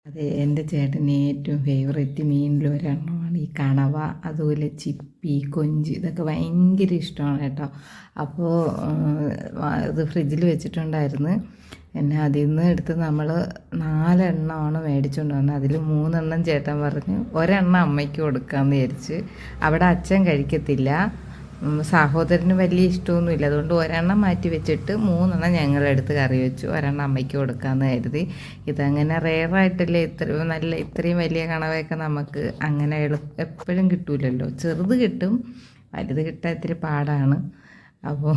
അതെ, എൻ്റെ ചേട്ടന് ഏറ്റവും ഫേവറേറ്റ് മീനിലൊരെണ്ണമാണ് ഈ കണവ, അതുപോലെ ചിപ്പി, കൊഞ്ച് ഇതൊക്കെ ഭയങ്കര ഇഷ്ടമാണ് കേട്ടോ. അപ്പോൾ ഇത് ഫ്രിഡ്ജിൽ വെച്ചിട്ടുണ്ടായിരുന്നു. എന്നെ അതിൽ നിന്ന് എടുത്ത് നമ്മൾ 4 എണ്ണമാണ് മേടിച്ചുകൊണ്ട് വന്നത്. അതിൽ 3 എണ്ണം ചേട്ടൻ പറഞ്ഞു, ഒരെണ്ണം അമ്മയ്ക്ക് കൊടുക്കാമെന്ന് വിചാരിച്ച്. അവിടെ അച്ഛൻ കഴിക്കത്തില്ല, സഹോദരന് വലിയ ഇഷ്ടമൊന്നുമില്ല. അതുകൊണ്ട് ഒരെണ്ണം മാറ്റി വെച്ചിട്ട് 3 എണ്ണം ഞങ്ങളെടുത്ത് കറി വെച്ചു, ഒരെണ്ണം അമ്മയ്ക്ക് കൊടുക്കാമെന്ന് കരുതി. ഇതങ്ങനെ റെയറായിട്ടല്ലേ ഇത്രയും വലിയ കണവയൊക്കെ നമുക്ക് അങ്ങനെ എപ്പോഴും കിട്ടൂലല്ലോ. ചെറുത് കിട്ടും, വലുത് കിട്ടാൻ ഇത്തിരി പാടാണ്. അപ്പോൾ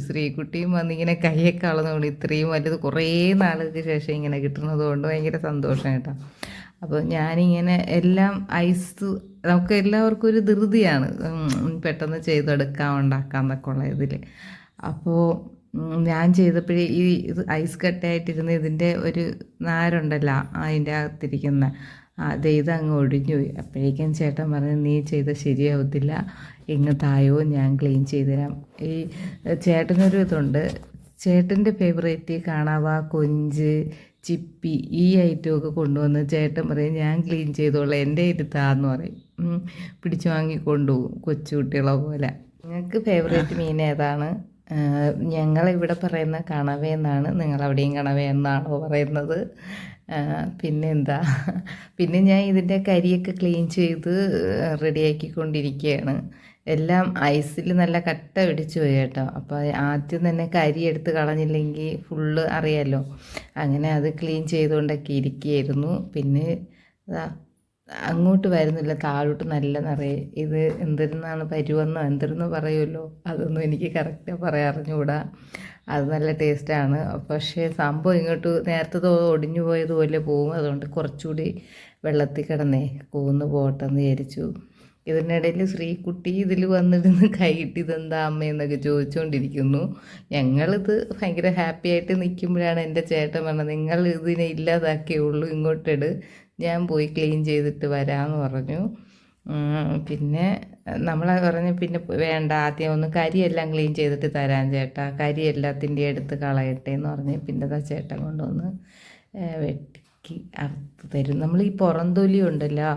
ശ്രീകുട്ടിയും വന്നിങ്ങനെ കൈയൊക്കെ അളന്നുകൊണ്ട് ഇത്രയും വലുത് കുറേ നാളുകൾക്ക് ശേഷം ഇങ്ങനെ കിട്ടുന്നത് കൊണ്ട് ഭയങ്കര സന്തോഷം കേട്ടോ. അപ്പോൾ ഞാനിങ്ങനെ എല്ലാം ഐസ്, നമുക്ക് എല്ലാവർക്കും ഒരു ധൃതിയാണ് പെട്ടെന്ന് ചെയ്തെടുക്കാം, ഉണ്ടാക്കാം എന്നൊക്കെ ഉള്ള ഇതിൽ. അപ്പോൾ ഞാൻ ചെയ്തപ്പോഴേ ഇത് ഐസ് കട്ടയായിട്ടിരുന്ന ഇതിൻ്റെ ഒരു നാരുണ്ടല്ലോ അതിൻ്റെ അകത്തിരിക്കുന്ന അത് ഇതങ്ങ് ഒഴിഞ്ഞു പോയി. അപ്പോഴേക്കും ചേട്ടൻ പറഞ്ഞു, നീ ചെയ്ത് ശരിയാവത്തില്ല, ഇങ്ങ് തായോ ഞാൻ ക്ലീൻ ചെയ്ത് തരാം. ഈ ചേട്ടനൊരു ഇതുണ്ട്, ചേട്ടൻ്റെ ഫേവറേറ്റ് കണവ, കൊഞ്ച്, ചിപ്പി ഈ ഐറ്റമൊക്കെ കൊണ്ടുവന്ന് ചേട്ടൻ പറയും ഞാൻ ക്ലീൻ ചെയ്തോളാം, എൻ്റെ ഇരുത്താന്ന് പറയും. പിടിച്ചു വാങ്ങി കൊണ്ടുപോകും കൊച്ചുകുട്ടികളെ പോലെ. നിങ്ങൾക്ക് ഫേവറേറ്റ് മീൻ ഏതാണ്? ഞങ്ങളിവിടെ പറയുന്ന കണവയെന്നാണ്, നിങ്ങളവിടെയും കണവയെന്നാണോ പറയുന്നത്? പിന്നെന്താ, പിന്നെ ഞാൻ ഇതിൻ്റെ കരിയൊക്കെ ക്ലീൻ ചെയ്ത് റെഡിയാക്കിക്കൊണ്ടിരിക്കുകയാണ്. എല്ലാം ഐസിൽ നല്ല കട്ട പിടിച്ചു പോയി കേട്ടോ. അപ്പോൾ ആദ്യം തന്നെ കരി എടുത്ത് കളഞ്ഞില്ലെങ്കിൽ ഫുള്ള് അറിയാമല്ലോ. അങ്ങനെ അത് ക്ലീൻ ചെയ്തുകൊണ്ടൊക്കെ ഇരിക്കുകയായിരുന്നു. പിന്നെ അങ്ങോട്ട് വരുന്നില്ല, താഴോട്ട് നല്ല നിറയെ. ഇത് എന്തിരുന്നാണ് പരുവെന്നോ എന്തിരുന്നോ പറയുമല്ലോ, അതൊന്നും എനിക്ക് കറക്റ്റ് പറയാൻ അറിഞ്ഞുകൂടാ. അത് നല്ല ടേസ്റ്റാണ്. പക്ഷേ സംഭവം ഇങ്ങോട്ട് നേരത്തെ ഒടിഞ്ഞു പോയതുപോലെ പോകും. അതുകൊണ്ട് കുറച്ചുകൂടി വെള്ളത്തിൽ കിടന്നേ കൂന്ന് പോട്ടെന്ന് വിചാരിച്ചു. ഇതിനിടയിൽ ശ്രീകുട്ടി ഇതിൽ വന്നിരുന്ന് കൈയിട്ട് ഇതെന്താ അമ്മയെന്നൊക്കെ ചോദിച്ചുകൊണ്ടിരിക്കുന്നു. ഞങ്ങളിത് ഭയങ്കര ഹാപ്പി ആയിട്ട് നിൽക്കുമ്പോഴാണ് എൻ്റെ ചേട്ടൻ പറഞ്ഞത്, നിങ്ങൾ ഇതിനെ ഇല്ലാതാക്കിയുള്ളൂ, ഇങ്ങോട്ടിട്, ഞാൻ പോയി ക്ലീൻ ചെയ്തിട്ട് വരാമെന്ന് പറഞ്ഞു. പിന്നെ നമ്മൾ പറഞ്ഞു, പിന്നെ വേണ്ട, ആദ്യം ഒന്ന് കരിയെല്ലാം ക്ലീൻ ചെയ്തിട്ട് തരാൻ ചേട്ടാ, കരി എല്ലാത്തിൻ്റെ എടുത്ത് കളയട്ടെ എന്ന് പറഞ്ഞ് പിന്നെ ചേട്ടൻ കൊണ്ടുവന്ന് വെട്ടി അറുത്ത് തരും. നമ്മൾ ഈ പുറം തൊലി ഉണ്ടല്ലോ,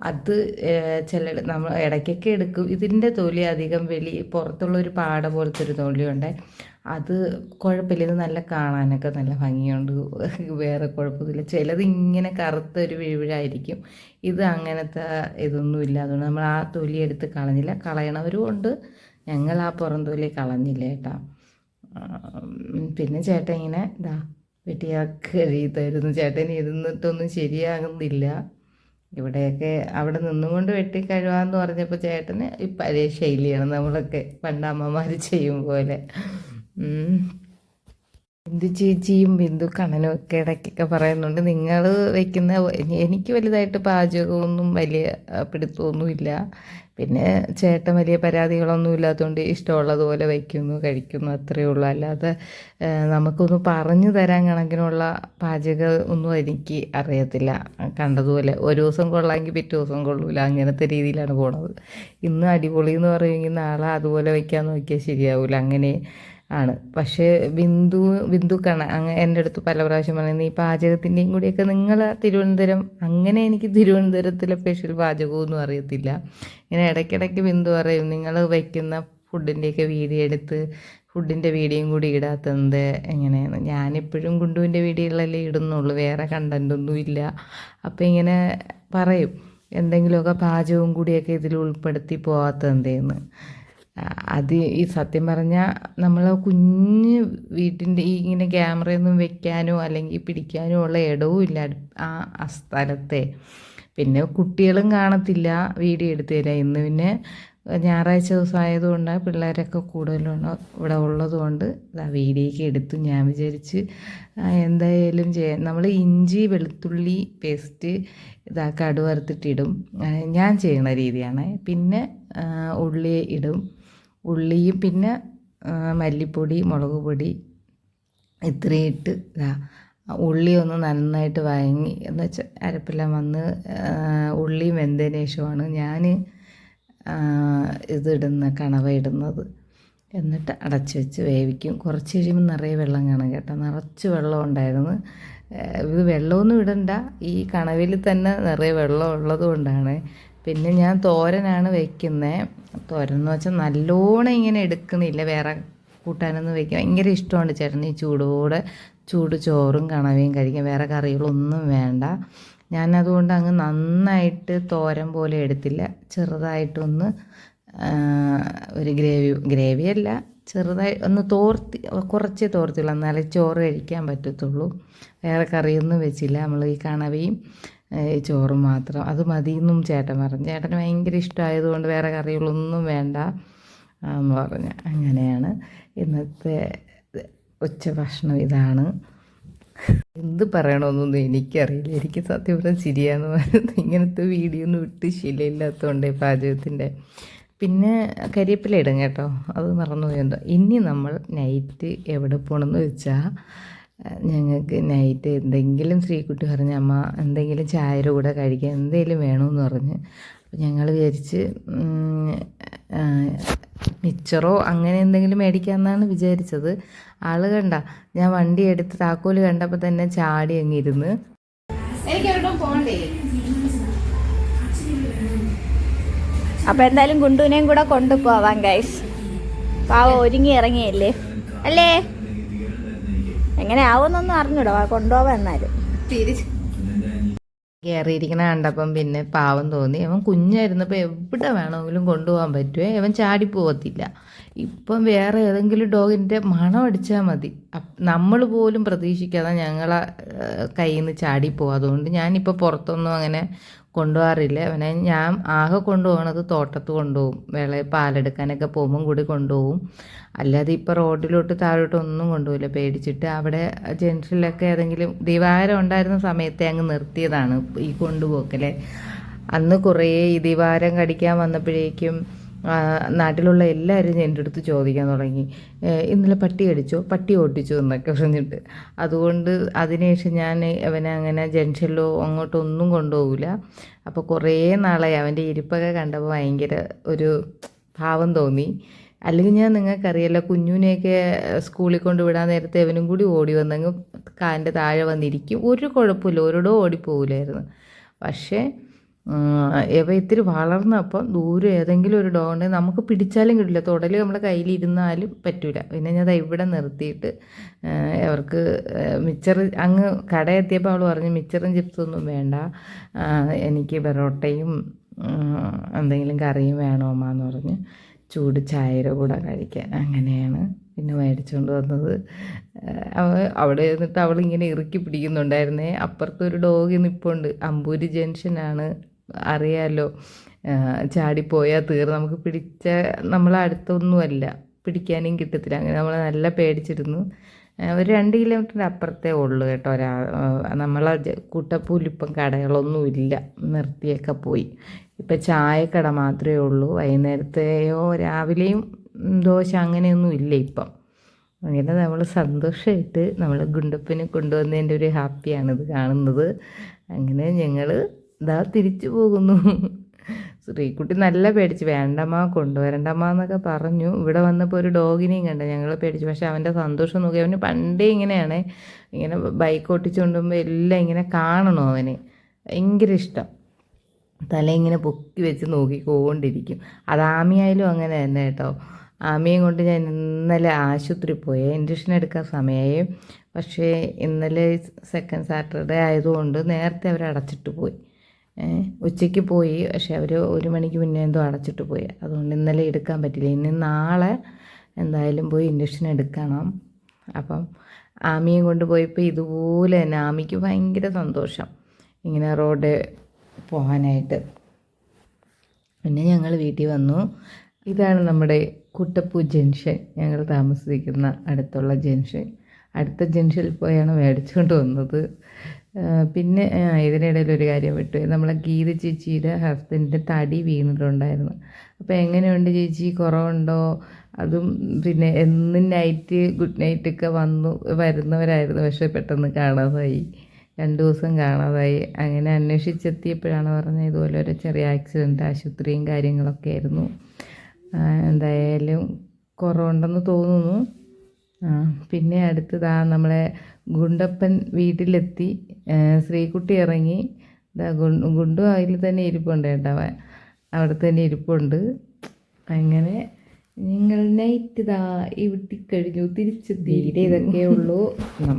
അത് നമ്മൾ ഇടയ്ക്കൊക്കെ എടുക്കും. ഇതിൻ്റെ തൊലി അധികം പുറത്തുള്ളൊരു പാട പോലത്തെ ഒരു തൊലിയുണ്ട്, അത് കുഴപ്പമില്ല. ഇത് നല്ല കാണാനൊക്കെ നല്ല ഭംഗിയുണ്ട്, വേറെ കുഴപ്പമില്ല. ചിലത് ഇങ്ങനെ കറുത്തൊരു വിഴുവിഴായിരിക്കും, ഇത് അങ്ങനത്തെ ഇതൊന്നുമില്ല. അതുകൊണ്ട് നമ്മൾ ആ തൊലി എടുത്ത് കളഞ്ഞില്ല. കളയണവരും ഉണ്ട്, ഞങ്ങൾ ആ പുറം തൊലി കളഞ്ഞില്ല കേട്ടോ. പിന്നെ ചേട്ടൻ ഇങ്ങനെ വെട്ടിയാക്കി കഴിയുമായിരുന്നു. ചേട്ടൻ ഇരുന്നിട്ടൊന്നും ശരിയാകുന്നില്ല. ഇവിടെയൊക്കെ അവിടെ നിന്നുകൊണ്ട് വെട്ടി കഴിവാന്ന് പറഞ്ഞപ്പോൾ ചേട്ടന് ഈ പഴയ ശൈലിയാണ്, നമ്മളൊക്കെ പണ്ട് അമ്മമാർ ചെയ്യും പോലെ. ബിന്ദു ചേച്ചിയും ബിന്ദു കണ്ണനും ഒക്കെ ഇടയ്ക്കൊക്കെ പറയുന്നുണ്ട്, നിങ്ങൾ വയ്ക്കുന്ന, എനിക്ക് വലുതായിട്ട് പാചകമൊന്നും വലിയ പിടുത്തമൊന്നുമില്ല. പിന്നെ ചേട്ടൻ വലിയ പരാതികളൊന്നും ഇല്ലാത്തതുകൊണ്ട് ഇഷ്ടമുള്ളതുപോലെ വയ്ക്കുന്നു, കഴിക്കുന്നു, അത്രയേ ഉള്ളൂ. അല്ലാതെ നമുക്കൊന്ന് പറഞ്ഞു തരാൻ കണക്കിനുള്ള പാചകം ഒന്നും എനിക്ക് അറിയത്തില്ല. കണ്ടതുപോലെ ഒരു ദിവസം കൊള്ളാമെങ്കിൽ പിറ്റേ ദിവസം കൊള്ളൂല, അങ്ങനത്തെ രീതിയിലാണ് പോണത്. ഇന്ന് അടിപൊളി എന്ന് പറയുമെങ്കിൽ നാളെ അതുപോലെ വയ്ക്കാൻ നോക്കിയാൽ ശരിയാവില്ല, അങ്ങനെ ആണ്. പക്ഷേ ബിന്ദു എൻ്റെ അടുത്ത് പല പ്രാവശ്യം പറയുന്നത്, ഈ പാചകത്തിൻ്റെയും കൂടിയൊക്കെ നിങ്ങൾ തിരുവനന്തപുരം, അങ്ങനെ എനിക്ക് തിരുവനന്തപുരത്തിലെ സ്പെഷ്യൽ പാചകമൊന്നും അറിയത്തില്ല. ഇങ്ങനെ ഇടയ്ക്കിടയ്ക്ക് ബിന്ദു പറയും, നിങ്ങൾ വയ്ക്കുന്ന ഫുഡിൻ്റെയൊക്കെ വീഡിയോ എടുത്ത് ഫുഡിൻ്റെ വീഡിയോയും കൂടി ഇടാത്തത് എങ്ങനെയാണ്? ഞാനെപ്പോഴും ഗുണ്ടുവിൻ്റെ വീഡിയോകളല്ലേ ഇടുന്നുള്ളൂ, വേറെ കണ്ടൻറ്റൊന്നും ഇല്ല. അപ്പോൾ ഇങ്ങനെ പറയും, എന്തെങ്കിലുമൊക്കെ പാചകവും കൂടിയൊക്കെ ഇതിൽ ഉൾപ്പെടുത്തി പോകാത്തതെന്ന്. അത് ഈ സത്യം പറഞ്ഞാൽ നമ്മൾ കുഞ്ഞ് വീട്ടിൻ്റെ ഈ ഇങ്ങനെ ക്യാമറയൊന്നും വെക്കാനോ അല്ലെങ്കിൽ പിടിക്കാനോ ഉള്ള ഇടവും ഇല്ല ആ സ്ഥലത്തെ. പിന്നെ കുട്ടികളും കാണത്തില്ല വീഡിയോ എടുത്തു തരാം. ഇന്ന് പിന്നെ ഞായറാഴ്ച ദിവസം ആയതുകൊണ്ട് പിള്ളേരൊക്കെ കൂടുതലുണ്ട് ഇവിടെ ഉള്ളതുകൊണ്ട് വീഡിയോയ്ക്ക് എടുത്തു. ഞാൻ വിചാരിച്ച് എന്തായാലും നമ്മൾ ഇഞ്ചി വെളുത്തുള്ളി പേസ്റ്റ് കടുക് വറുത്തിട്ടിടും, ഞാൻ ചെയ്യണ രീതിയാണ്. പിന്നെ ഉള്ളി ഇടും, ഉള്ളിയും പിന്നെ മല്ലിപ്പൊടി, മുളക് പൊടി ഇത്രയും ഇട്ട് ഉള്ളി ഒന്ന് നന്നായിട്ട് വഴങ്ങി എന്ന് വെച്ചാൽ അരപ്പെല്ലാം വന്ന് ഉള്ളി വെന്തതിന് ശേഷമാണ് ഞാൻ കണവ ഇടുന്നത്. എന്നിട്ട് അടച്ച് വെച്ച് വേവിക്കും. കുറച്ച് കഴിയുമ്പോൾ നിറയെ വെള്ളം കാണും കേട്ടോ, നിറച്ച് വെള്ളം ഉണ്ടായിരുന്നു. ഇത് വെള്ളമൊന്നും ഇടണ്ട, ഈ കണവിൽ തന്നെ നിറയെ വെള്ളം ഉള്ളത് കൊണ്ടാണ്. പിന്നെ ഞാൻ തോരനാണ് വയ്ക്കുന്നത്. തോരൻ എന്ന് വെച്ചാൽ നല്ലോണം ഇങ്ങനെ എടുക്കണില്ല, വേറെ കൂട്ടാനൊന്നും വയ്ക്കുക ഭയങ്കര ഇഷ്ടമാണ് ചേട്ടന് ഈ ചൂടോടെ ചൂട് ചോറും കണവയും കഴിക്കാൻ, വേറെ കറികളൊന്നും വേണ്ട. ഞാനതുകൊണ്ട് അങ്ങ് നന്നായിട്ട് തോരൻ പോലെ എടുത്തില്ല, ചെറുതായിട്ടൊന്ന് ഒരു ഗ്രേവിയല്ല, ചെറുതായി ഒന്ന് തോർത്തി, കുറച്ചേ തോർത്തിയുള്ളൂ, എന്നാലേ ചോറ് കഴിക്കാൻ പറ്റത്തുള്ളൂ. വേറെ കറിയൊന്നും വെച്ചില്ല, നമ്മൾ ഈ കണവയും ഈ ചോറും മാത്രം, അത് മതിയെന്നും ചേട്ടൻ പറഞ്ഞു. ചേട്ടന് ഭയങ്കര ഇഷ്ടമായതുകൊണ്ട് വേറെ കറികളൊന്നും വേണ്ട എന്ന് പറഞ്ഞു. അങ്ങനെയാണ് ഇന്നത്തെ ഉച്ചഭക്ഷണം. ഇതാണ്. എന്ത് പറയണമെന്നൊന്നും എനിക്കറിയില്ല. എനിക്ക് സത്യം പറഞ്ഞാൽ ചിരിയാന്ന് പറയുന്നത്, ഇങ്ങനത്തെ വീഡിയോ ഒന്നും ഇട്ട് ശീലമില്ലാത്തതുകൊണ്ട് പാചകത്തിൻ്റെ. പിന്നെ കരിവേപ്പില ഇടും കേട്ടോ, അത് മറന്നു പോയെന്തോ. ഇനി നമ്മൾ നൈറ്റ് എവിടെ പോകണമെന്ന് വെച്ചാൽ, ഞങ്ങൾക്ക് നൈറ്റ് എന്തെങ്കിലും ശ്രീകുട്ടി പറഞ്ഞ അമ്മ എന്തെങ്കിലും ചായയുടെ കൂടെ കഴിക്കാൻ എന്തെങ്കിലും വേണമെന്ന് പറഞ്ഞ്, അപ്പോൾ ഞങ്ങൾ വിചാരിച്ച് മിച്ചറോ അങ്ങനെ എന്തെങ്കിലും മേടിക്കാമെന്നാണ് വിചാരിച്ചത്. ആൾ കണ്ട, ഞാൻ വണ്ടി എടുത്ത് താക്കോല് കണ്ടപ്പോൾ തന്നെ ചാടി അങ്ങിരുന്ന്. എനിക്ക് എവിടെയും പോകണ്ടേ. അപ്പോൾ എന്തായാലും ഗുണ്ടുവിനെയും കൂടെ കൊണ്ടുപോവാം ഗൈസ്. പാവം ഒരുങ്ങി ഇറങ്ങിയല്ലേ അല്ലേ? എങ്ങനെ ആവുമെന്നൊന്നും അറിഞ്ഞൂടോ, കൊണ്ടുപോവാം. എന്നാലും കയറിയിരിക്കണ കണ്ടപ്പം പിന്നെ പാവം തോന്നി. അവൻ കുഞ്ഞായിരുന്നപ്പോൾ എവിടെ വേണമെങ്കിലും കൊണ്ടുപോകാൻ പറ്റുമേ, അവൻ ചാടിപ്പോകത്തില്ല. ഇപ്പം വേറെ ഏതെങ്കിലും ഡോഗിൻ്റെ മണം അടിച്ചാൽ മതി, നമ്മൾ പോലും പ്രതീക്ഷിക്കാതെ ഞങ്ങളെ കയ്യിൽ നിന്ന് ചാടിപ്പോകും. അതുകൊണ്ട് ഞാനിപ്പോൾ പുറത്തൊന്നും അങ്ങനെ കൊണ്ടുപോകാറില്ല. അവനെ ഞാൻ ആകെ കൊണ്ടുപോകണത് തോട്ടത്ത് കൊണ്ടുപോകും, പാലെടുക്കാനൊക്കെ പോകുമ്പം കൂടി കൊണ്ടുപോകും. അല്ലാതെ ഇപ്പോൾ റോഡിലോട്ട് താഴോട്ടൊന്നും കൊണ്ടുപോകില്ല, പേടിച്ചിട്ട്. അവിടെ ജംഗ്ഷനിലൊക്കെ ഏതെങ്കിലും ദിവാരം ഉണ്ടായിരുന്ന സമയത്തെ അങ്ങ് നിർത്തിയതാണ് ഈ കൊണ്ടുപോക്കല്ലേ. അന്ന് കുറേ ഈ ദിവാരം കടിക്കാൻ വന്നപ്പോഴേക്കും നാട്ടിലുള്ള എല്ലാവരും എൻ്റെ അടുത്ത് ചോദിക്കാൻ തുടങ്ങി, ഇന്നലെ പട്ടി കടിച്ചോ, പട്ടി ഓട്ടിച്ചോ എന്നൊക്കെ പറഞ്ഞിട്ട്. അതുകൊണ്ട് അതിനുശേഷം ഞാൻ അവനെ അങ്ങനെ ജംഗ്ഷനിലോ അങ്ങോട്ടൊന്നും കൊണ്ടുപോകില്ല. അപ്പോൾ കുറേ നാളായി അവൻ്റെ ഇരിപ്പൊക്കെ കണ്ടപ്പോൾ ഭയങ്കര ഒരു ഭാവം തോന്നി. അല്ലെങ്കിൽ ഞാൻ നിങ്ങൾക്കറിയാലോ, കുഞ്ഞുവിനെയൊക്കെ സ്കൂളിൽ കൊണ്ട് വിടാൻ നേരത്തെ അവനും കൂടി ഓടി വന്നെങ്കിൽ കാലിൻ്റെ താഴെ വന്നിരിക്കും, ഒരു കുഴപ്പമില്ല, ഒരിടവും ഓടിപ്പോകില്ലായിരുന്നു. പക്ഷേ ഇവ ഇത്തിരി വളർന്നപ്പം ദൂരെ ഏതെങ്കിലും ഒരു ഡോഗ് ഉണ്ടെങ്കിൽ നമുക്ക് പിടിച്ചാലും കിട്ടില്ല, തൊടൽ നമ്മുടെ കയ്യിലിരുന്നാലും പറ്റില്ല. പിന്നെ ഞാൻ ഇവിടെ നിർത്തിയിട്ട് അവർക്ക് മിച്ചർ, അങ്ങ് കടയെത്തിയപ്പോൾ അവൾ പറഞ്ഞു മിച്ചറും ചിപ്സൊന്നും വേണ്ട, എനിക്ക് പൊറോട്ടയും എന്തെങ്കിലും കറിയും വേണോ അമ്മ എന്ന് പറഞ്ഞ്, ചൂട് ചായയുടെ കൂടെ കഴിക്കാൻ. അങ്ങനെയാണ് പിന്നെ മേടിച്ചുകൊണ്ട് വന്നത്. അവിടെ നിന്നിട്ട് അവളിങ്ങനെ ഇറുക്കി പിടിക്കുന്നുണ്ടായിരുന്നേ. അപ്പുറത്തൊരു ഡോഗ് നിൽപ്പുണ്ട്, അമ്പൂരി ജംഗ്ഷനാണ്, അറിയാമല്ലോ, ചാടിപ്പോയാൽ തീർന്ന്, നമുക്ക് പിടിച്ച നമ്മളടുത്തൊന്നുമല്ല, പിടിക്കാനും കിട്ടത്തില്ല. അങ്ങനെ നമ്മൾ നല്ല പേടിച്ചിരുന്നു. ഒരു 2 കിലോമീറ്ററിൻ്റെ അപ്പുറത്തേ ഉള്ളൂ കേട്ടോ. നമ്മളെ കുട്ടപ്പൂലിപ്പം കടകളൊന്നുമില്ല, നിർത്തിയൊക്കെ പോയി. ഇപ്പം ചായക്കട മാത്രമേ ഉള്ളൂ, വൈകുന്നേരത്തെയോ രാവിലെയും ദോശ അങ്ങനെയൊന്നും ഇല്ല ഇപ്പം. അങ്ങനെ നമ്മൾ സന്തോഷമായിട്ട് നമ്മൾ ഗുണ്ടപ്പനെ കൊണ്ടുവന്നതിൻ്റെ ഒരു ഹാപ്പിയാണിത് കാണുന്നത്. അങ്ങനെ ഞങ്ങൾ ഇതാ തിരിച്ചു പോകുന്നു. ശ്രീക്കുട്ടി നല്ല പേടിച്ച്, വേണ്ടമ്മ കൊണ്ടുവരണ്ടമ്മ എന്നൊക്കെ പറഞ്ഞു. ഇവിടെ വന്നപ്പോൾ ഒരു ഡോഗിനെയും കണ്ട, ഞങ്ങൾ പേടിച്ചു. പക്ഷേ അവൻ്റെ സന്തോഷം നോക്കി, അവന് പണ്ടേ ഇങ്ങനെയാണ്, ഇങ്ങനെ ബൈക്ക് ഓട്ടിച്ചുകൊണ്ടുമ്പോൾ എല്ലാം ഇങ്ങനെ കാണണോ, അവന് ഭയങ്കര ഇഷ്ടം. തല ഇങ്ങനെ പൊക്കി വെച്ച് നോക്കിക്കൊണ്ടിരിക്കും. അത് ആമിയായാലും അങ്ങനെ തന്നെ കേട്ടോ. ആമിയും കൊണ്ട് ഞാൻ ഇന്നലെ ആശുപത്രി പോയി, ഇഞ്ചക്ഷൻ എടുക്കാൻ സമയമായി. പക്ഷേ ഇന്നലെ സെക്കൻഡ് സാറ്റർഡേ ആയതുകൊണ്ട് നേരത്തെ അവർ അടച്ചിട്ട് പോയി. ഉച്ചയ്ക്ക് പോയി, പക്ഷേ അവർ 1 മണിക്ക് മുന്നേ എന്തോ അടച്ചിട്ട് പോയി. അതുകൊണ്ട് ഇന്നലെ എടുക്കാൻ പറ്റില്ല. ഇനി നാളെ എന്തായാലും പോയി ഇഞ്ചക്ഷൻ എടുക്കണം. അപ്പം ആമിയും കൊണ്ട് പോയപ്പോൾ ഇതുപോലെ തന്നെ ആമിക്ക് ഭയങ്കര സന്തോഷം ഇങ്ങനെ റോഡ് പോകാനായിട്ട്. പിന്നെ ഞങ്ങൾ വീട്ടിൽ വന്നു. ഇതാണ് നമ്മുടെ കുട്ടപ്പൂ ജംഗ്ഷൻ, ഞങ്ങൾ താമസിക്കുന്ന അടുത്തുള്ള ജംഗ്ഷൻ. അടുത്ത ജംഗ്ഷനിൽ പോയാണ് മേടിച്ചുകൊണ്ട് വന്നത്. പിന്നെ ഇതിനിടയിൽ ഒരു കാര്യം വിട്ടു, നമ്മളെ ഗീത ചേച്ചിയുടെ ഹസ്ബൻഡിൻ്റെ തടി വീണിട്ടുണ്ടായിരുന്നു. അപ്പോൾ എങ്ങനെയുണ്ട് ചേച്ചി, കുറവുണ്ടോ? അതും പിന്നെ എന്നും നൈറ്റ് ഗുഡ് നൈറ്റൊക്കെ വരുന്നവരായിരുന്നു. പക്ഷേ പെട്ടെന്ന് കാണാതായി, 2 ദിവസം കാണാതായി. അങ്ങനെ അന്വേഷിച്ചെത്തിയപ്പോഴാണ് പറഞ്ഞത് ഇതുപോലെ ഒരു ചെറിയ ആക്സിഡൻറ്റ്, ആശുപത്രിയും കാര്യങ്ങളൊക്കെ ആയിരുന്നു. എന്തായാലും കുറവുണ്ടെന്ന് തോന്നുന്നു. പിന്നെ അടുത്തതാ നമ്മളെ ഗുണ്ടപ്പൻ വീട്ടിലെത്തി. ശ്രീകുട്ടി ഇറങ്ങി. ഗുണ്ടു അതിൽ തന്നെ ഇരിപ്പുണ്ട് കേട്ടോ. അവിടെ തന്നെ ഇരിപ്പുണ്ട്. അങ്ങനെ നിങ്ങൾ നൈറ്റ് ഇതാ ഇവിടെ കഴിഞ്ഞു, തിരിച്ചെത്തി. ഇതൊക്കെ ഉള്ളൂ.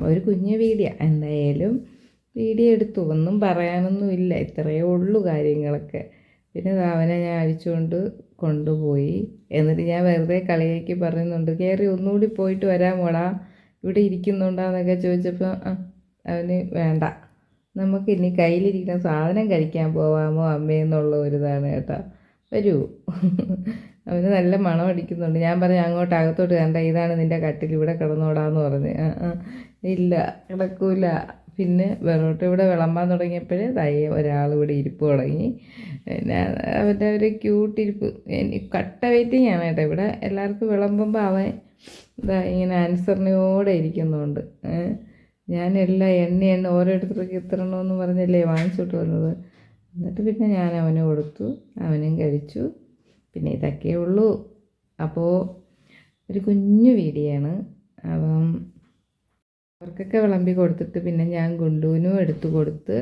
ഒരു കുഞ്ഞു വീഡിയോ, എന്തായാലും വീഡിയോ എടുത്തു. ഒന്നും പറയാനൊന്നുമില്ല, ഇത്രയേ ഉള്ളൂ കാര്യങ്ങളൊക്കെ. പിന്നെ അവനെ ഞാൻ അഴിച്ചുകൊണ്ട് കൊണ്ടുപോയി. എന്നിട്ട് ഞാൻ വെറുതെ കളിയാക്കി പറയുന്നുണ്ട്, കയറി ഒന്നുകൂടി പോയിട്ട് വരാമോടാ, ഇവിടെ ഇരിക്കുന്നുണ്ടാന്നൊക്കെ ചോദിച്ചപ്പോൾ അവന് വേണ്ട, നമുക്ക് ഇനി കയ്യിലിരിക്കുന്ന സാധനം കഴിക്കാൻ പോവാമോ അമ്മയെന്നുള്ള ഒരിതാണ് കേട്ടോ. വരൂ. അവന് നല്ല മണം അടിക്കുന്നുണ്ട്. ഞാൻ പറഞ്ഞു അങ്ങോട്ട് അകത്തോട്ട് കണ്ട, ഇതാണ് നിൻ്റെ കട്ടിൽ, ഇവിടെ കിടന്നോടാന്ന് പറഞ്ഞ്. ഇല്ല കിടക്കൂല. പിന്നെ വെറോട്ട് ഇവിടെ വിളമ്പാൻ തുടങ്ങിയപ്പോഴേ തയ്യ ഒരാളിവിടെ ഇരിപ്പ് തുടങ്ങി. പിന്നെ അവൻ്റെ ഒരു ക്യൂട്ടിരിപ്പ്. കട്ട വെയിറ്റിംഗ് ആണ് കേട്ടോ. ഇവിടെ എല്ലാവർക്കും വിളമ്പുമ്പോൾ അവൻ ഇതാ ഇങ്ങനെ ആൻസറിനോടെ ഇരിക്കുന്നുണ്ട്. ഞാൻ എണ്ണ ഓരോരുത്തർക്ക് ഇത്രണമെന്ന് പറഞ്ഞല്ലേ വാങ്ങിച്ചോട്ട് വന്നത്. എന്നിട്ട് പിന്നെ ഞാൻ അവന് കൊടുത്തു, അവനും കഴിച്ചു. പിന്നെ ഇതൊക്കെ ഉള്ളൂ. അപ്പോൾ ഒരു കുഞ്ഞു വീഡിയോ ആണ്. അപ്പം അവർക്കൊക്കെ വിളമ്പി കൊടുത്തിട്ട് പിന്നെ ഞാൻ ഗുണ്ടുവിനും എടുത്തു കൊടുത്ത്.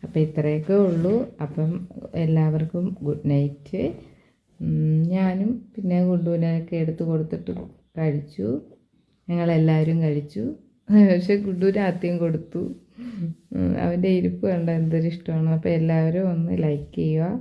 അപ്പോൾ ഇത്രയൊക്കെ ഉള്ളൂ. അപ്പം എല്ലാവർക്കും ഗുഡ് നൈറ്റ്. ഞാനും പിന്നെ ഗുണ്ടുവിനൊക്കെ എടുത്തു കൊടുത്തിട്ട് കഴിച്ചു. ഞങ്ങളെല്ലാവരും കഴിച്ചു. പക്ഷെ ഗുണ്ടുവിന് ആദ്യം കൊടുത്തു. അവൻ്റെ ഇരിപ്പ് കണ്ട എന്തൊരു ഇഷ്ടമാണ്. അപ്പോൾ എല്ലാവരും ഒന്ന് ലൈക്ക് ചെയ്യുക.